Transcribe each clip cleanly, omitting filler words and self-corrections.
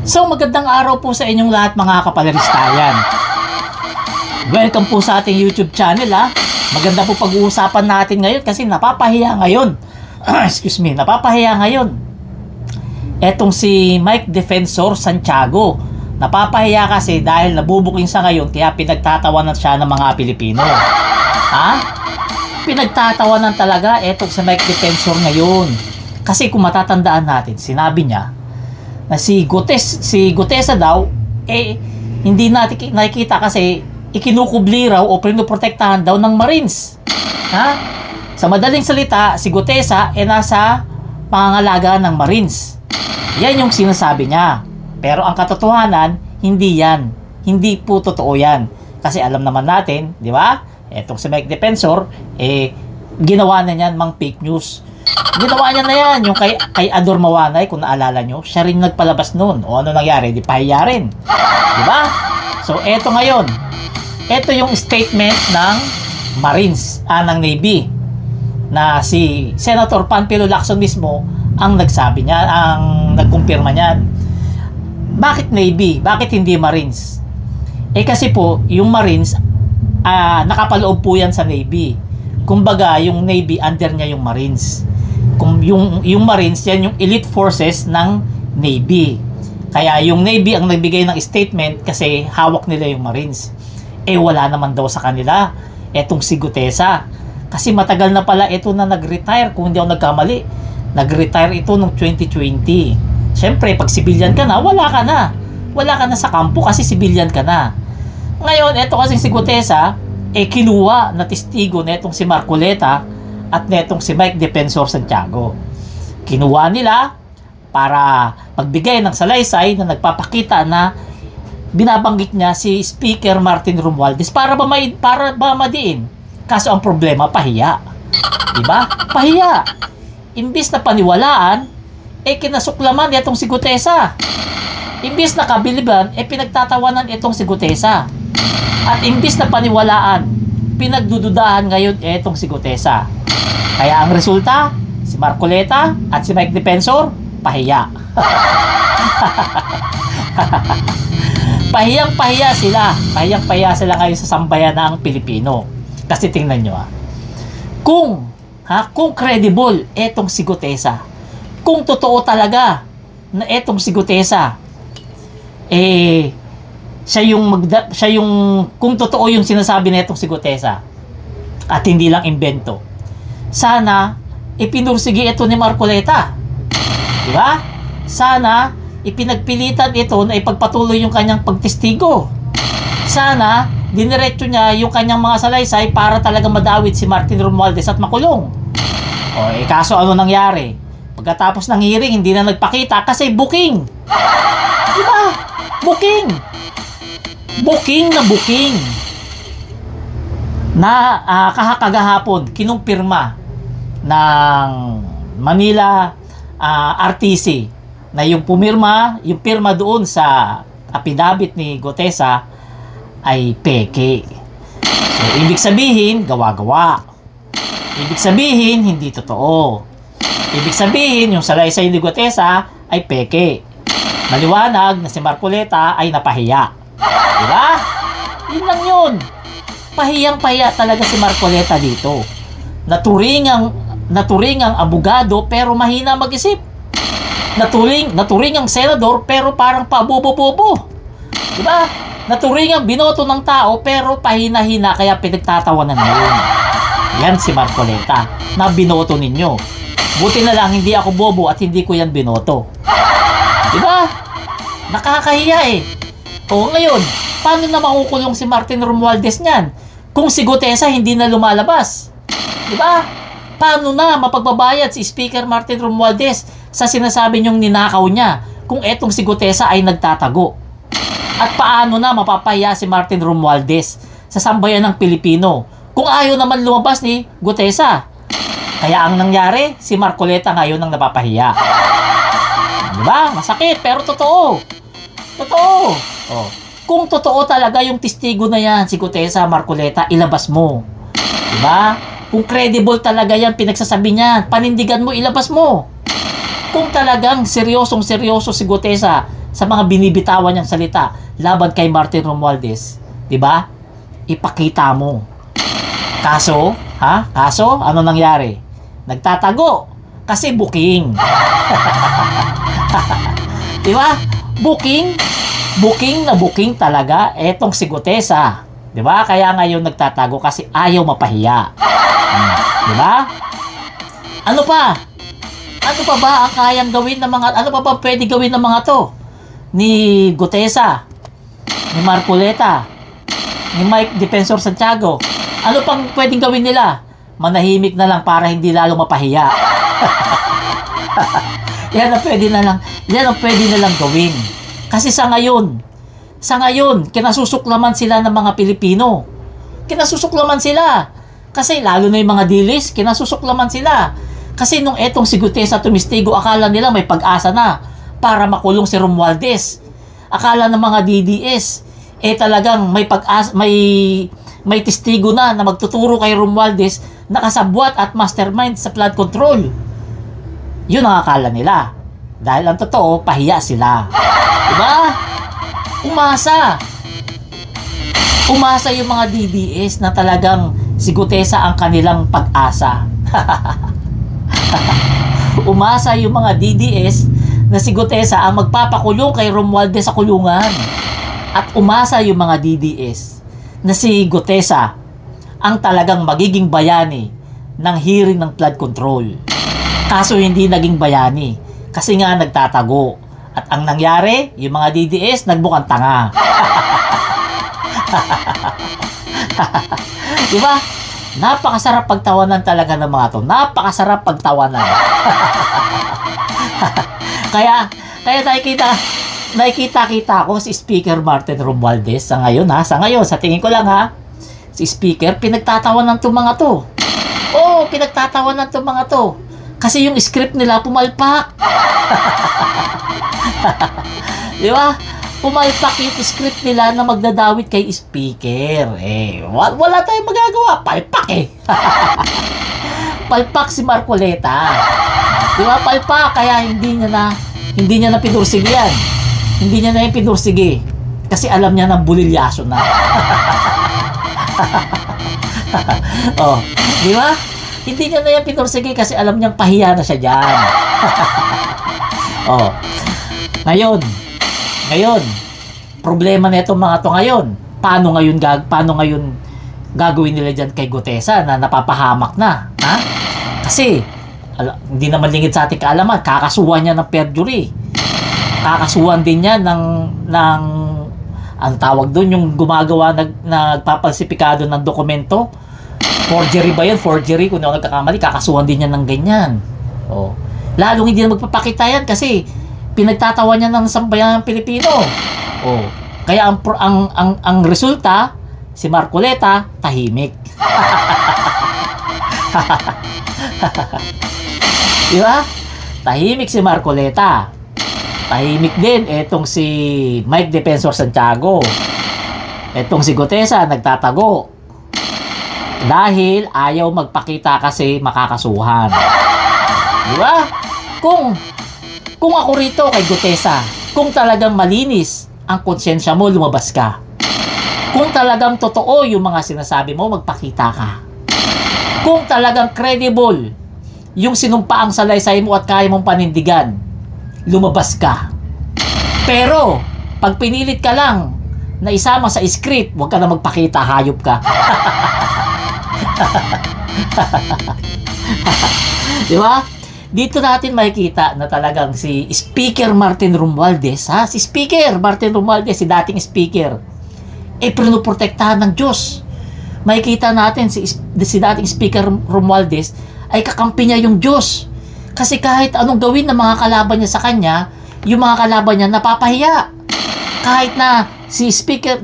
So magandang araw po sa inyong lahat mga kapalaristayan. Welcome po sa ating YouTube channel ha. Maganda po pag-uusapan natin ngayon kasi napapahiya ngayon. Excuse me, napapahiya ngayon. Etong si Mike Defensor Santiago. Napapahiya kasi dahil nabubuking sa ngayon kaya pinagtatawanan siya ng mga Pilipino. Ha? Pinagtatawanan talaga etong si Mike Defensor ngayon. Kasi kung matatandaan natin, sinabi niya na si Gutesa daw hindi natin nakikita kasi ikinukubli raw o pinoprotektahan daw ng Marines. Ha? Sa madaling salita, si Gutesa nasa pangangalaga ng Marines. Yan yung sinasabi niya. Pero ang katotohanan, hindi yan. Hindi po totoo yan. Kasi alam naman natin, di ba? Etong si Mike Defensor, ginawa na niyan mang fake news. Ginawa niya na yan, yung kay Ador Mawanay, kung naalala nyo, siya rin nagpalabas noon. O ano nangyari? Di pahiya rin. Diba? So, eto ngayon. Eto yung statement ng Marines, ng Navy, na si Senator Panfilo Lacson mismo ang nagsabi niya, ang nagkumpirma niyan. Bakit Navy? Bakit hindi Marines? Kasi po, yung Marines, nakapaloob po yan sa Navy. Kumbaga, yung Navy, under niya yung Marines. Kung yung Marines, yan yung elite forces ng Navy. Kaya yung Navy ang nagbigay ng statement kasi hawak nila yung Marines. Wala naman daw sa kanila etong si Gutesa. Kasi matagal na pala ito na nag-retire, kung hindi ako nagkamali. Nag-retire ito noong 2020. Siyempre, pag civilian ka na, wala ka na. Wala ka na sa kampo kasi civilian ka na. Ngayon, ito kasi si Gutesa, kinuha na testigo netong si Marcoleta at netong si Mike Defensor Santiago. Kinuha nila para pagbigay ng salaysay na nagpapakita na binabanggit niya si Speaker Martin Romualdez para ba madiin. Kaso ang problema, pahiya. Diba? Pahiya. Imbis na paniwalaan, kinasuklaman itong si Gutesa. Imbis na kabiliban, pinagtatawanan itong si Gutesa. At imbis na paniwalaan, pinagdududahan ngayon itong si Gutesa. Kaya ang resulta, si Marcoleta at si Mike Defensor, pahiya. Pahiyang-pahiya sila. Pahiyang-pahiya sila ngayon sa sambayan ng Pilipino. Kasi tingnan nyo kung credible etong si Gutesa, kung totoo talaga na etong si Gutesa, siya yung kung totoo yung sinasabi na etong si Gutesa at hindi lang imbento, sana ipinursigi ito ni Marcoleta. Diba? Sana ipinagpilitan ito na ipagpatuloy yung kanyang pagtestigo. Sana diniretso niya yung kanyang mga salaysay para talaga madawit si Martin Romualdez at makulong. Kaso ano nangyari? Pagkatapos ng hearing, hindi na nagpakita kasi booking. Diba? Booking. Booking na kahapon kinumpirma ng Manila RTC na yung pirma doon sa affidavit ni Gutesa ay peke. So, ibig sabihin, gawa-gawa. Ibig sabihin, hindi totoo. Ibig sabihin, yung salaysay ni Gutesa ay peke. Maliwanag na si Marcoleta ay napahiya. Diba? Yun lang yun. Pahiyang-pahiya talaga si Marcoleta dito. Naturingang abogado pero mahina mag-isip. Naturingang senador pero parang pabobo-bobo. Diba? Naturingang binoto ng tao pero pahina-hina kaya pinagtatawanan na yun. Yan si Marcoleta na binoto ninyo. Buti na lang hindi ako bobo at hindi ko yan binoto. Diba? Nakakahiya ngayon, paano na makukulong si Martin Romualdez niyan kung si Gutesa hindi na lumalabas? Diba? Paano na mapagbabayad si Speaker Martin Romualdez sa sinasabi niyong ninakaw niya kung etong si Gutesa ay nagtatago? At paano na mapapahiya si Martin Romualdez sa sambayan ng Pilipino kung ayaw naman lumabas ni Gutesa? Kaya ang nangyari, si Marcoleta ngayon ang napapahiya. Diba? Masakit pero totoo. Totoo. Kung totoo talaga yung testigo na yan, si Gutesa, Marcoleta, ilabas mo. Diba? Kung credible talaga yan, pinagsasabi niyan, panindigan mo, ilabas mo. Kung talagang seryosong-seryoso si Gutesa sa mga binibitawan niyang salita laban kay Martin Romualdez, 'di ba? Ipakita mo. Kaso, Kaso ano nangyari? Nagtatago kasi booking. 'Di ba? Booking na booking talaga etong si Gutesa. 'Di ba? Kaya ngayon nagtatago kasi ayaw mapahiya. 'Di ba? Ano pa? Ano pa ba ang kayang gawin ng mga, ano pa ba pwede gawin ng mga to? Ni Gutesa, ni Marcoleta, ni Mike Defensor Santiago. Ano pang pwedeng gawin nila? Manahimik na lang para hindi lalo mapahiya. Yan ang pwede na lang gawin. Kasi sa ngayon, kinasusuklaman sila ng mga Pilipino. Kinasusuklaman sila. Kasi lalo na yung mga dilis, kinasusuklaman sila. Kasi nung etong si Gutesa tumistigo, akala nila may pag-asa na para makulong si Romualdez. Akala ng mga DDS, talagang may pag-asa, may testigo na magtuturo kay Romualdez na kasabwat at mastermind sa flood control. Yun ang akala nila. Dahil ang totoo, pahiya sila. Diba? Umasa yung mga DDS na talagang si Gutesa ang kanilang pag-asa. Umasa yung mga DDS na si Gutesa ang magpapakulong kay Romualdez sa kulungan. At umasa yung mga DDS na si Gutesa ang talagang magiging bayani ng hearing ng flood control. Kaso hindi naging bayani kasi nga nagtatago. At ang nangyari, yung mga DDS nagbukang tanga. Diba? Napakasarap pagtawanan talaga ng mga to. Napakasarap pagtawanan. Kaya nakikita ko si Speaker Martin Romualdez sa ngayon sa tingin ko lang si Speaker pinagtatawanan ng mga to. Oo, pinagtatawanan ng mga to. Kasi yung script nila pumalpak. Di ba? Pumalpak yung script nila na magdadawit kay Speaker. Wala tayong magagawa. Palpak Palpak si Marcoleta. Di ba? Palpak. Kaya hindi niya na pinursige yan. Hindi niya na yung pinursige. Kasi alam niya na bulilyaso na. Oh, di ba? Hindi niya na yung pinursige kasi alam niyang pahiya na siya dyan. Oh. Ngayon, problema na itong mga to ngayon. Paano ngayon gagawin nila dyan kay Gutesa na napapahamak na? Kasi, hindi naman lingid sa ating kaalaman, kakasuhan niya ng perjury. Kakasuhan din niya ng ang tawag doon, yung gumagawa, nagpapalsipikado ng dokumento. Forgery ba yan? Forgery, kung ako nagkakamali, kakasuhan din niya ng ganyan. Oh. Lalong hindi na magpapakita yan kasi pinagtatawa niya ng sambayan ng Pilipino. Oh. Kaya ang resulta, si Marcoleta tahimik. Di ba? Tahimik si Marcoleta. Tahimik din etong si Mike Defensor Santiago. Etong si Gutesa nagtatago. Dahil ayaw magpakita kasi makakasuhan. Di ba? Kung ako rito kay Gutesa, kung talagang malinis ang konsensya mo, lumabas ka. Kung talagang totoo yung mga sinasabi mo, magpakita ka. Kung talagang credible yung sinumpaang salaysay mo at kaya mong panindigan, lumabas ka. Pero, pag pinilit ka lang na isama sa script, huwag ka na magpakita, hayop ka. Di ba? Dito natin makikita na talagang si Speaker Martin Romualdez, si Speaker Martin Romualdez, si dating Speaker, pinuprotektahan ng Diyos. Makikita natin si dating Speaker Romualdez ay kakampi niya yung Diyos. Kasi kahit anong gawin ng mga kalaban niya sa kanya, yung mga kalaban niya napapahiya. Kahit na si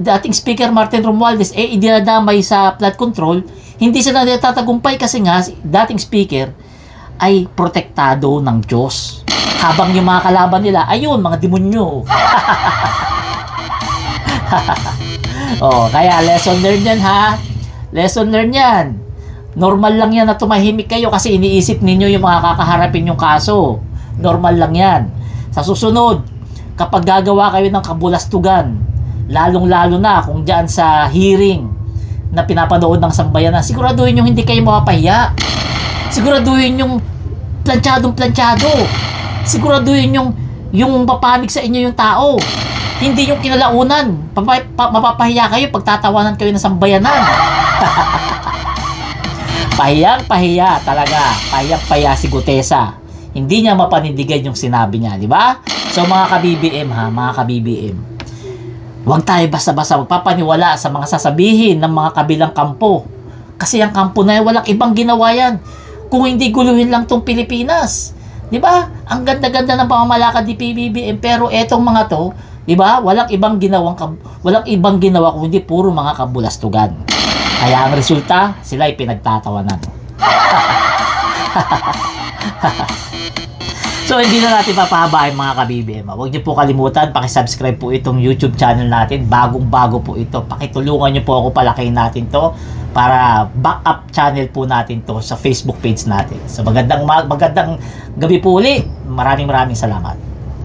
dating Speaker Martin Romualdez idinadamay sa flood control, hindi sila natatagumpay kasi nga dating Speaker ay protektado ng Diyos. Habang yung mga kalaban nila, ayun, mga demonyo. Kaya lesson learned yan Lesson learned yan. Normal lang yan na tumahimik kayo kasi iniisip ninyo yung mga kakaharapin yung kaso. Normal lang yan. Sa susunod, kapag gagawa kayo ng kabulastugan, lalong-lalo na kung diyan sa hearing na pinapanood ng sambayanan, siguraduhin yung hindi kayo mapapahiya. Siguraduhin yung planchadong-planchado. Siguraduhin yung papanig sa inyo yung tao. Hindi yung kinalaunan. Mapapahiya kayo pag tatawanan kayo ng sambayanan. Pahiyang-pahiya talaga. Pahiyang-pahiya si Gutesa. Hindi niya mapanindigan yung sinabi niya, di ba? So mga ka-BBM ha, mga ka-BBM, huwag tayo basta-basta magpapaniwala sa mga sasabihin ng mga kabilang kampo. Kasi ang kampo na yan, walang ibang ginawa yan. Kung hindi guluhin lang tong Pilipinas. Di ba? Ang ganda-ganda ng pamamalakad ni PBBM, pero etong mga to, di ba? Walang ibang ginawa kung hindi puro mga kabulastugan. Kaya ang resulta, sila ay pinagtatawanan. So hindi na natin papahabain mga ka-BBM. Huwag niyo po kalimutan, pakisubscribe po itong YouTube channel natin. Bagong-bago po ito. Pakitulungan niyo po ako, palakihin natin to para backup channel po natin to sa Facebook page natin. So magandang gabi po uli. Maraming salamat.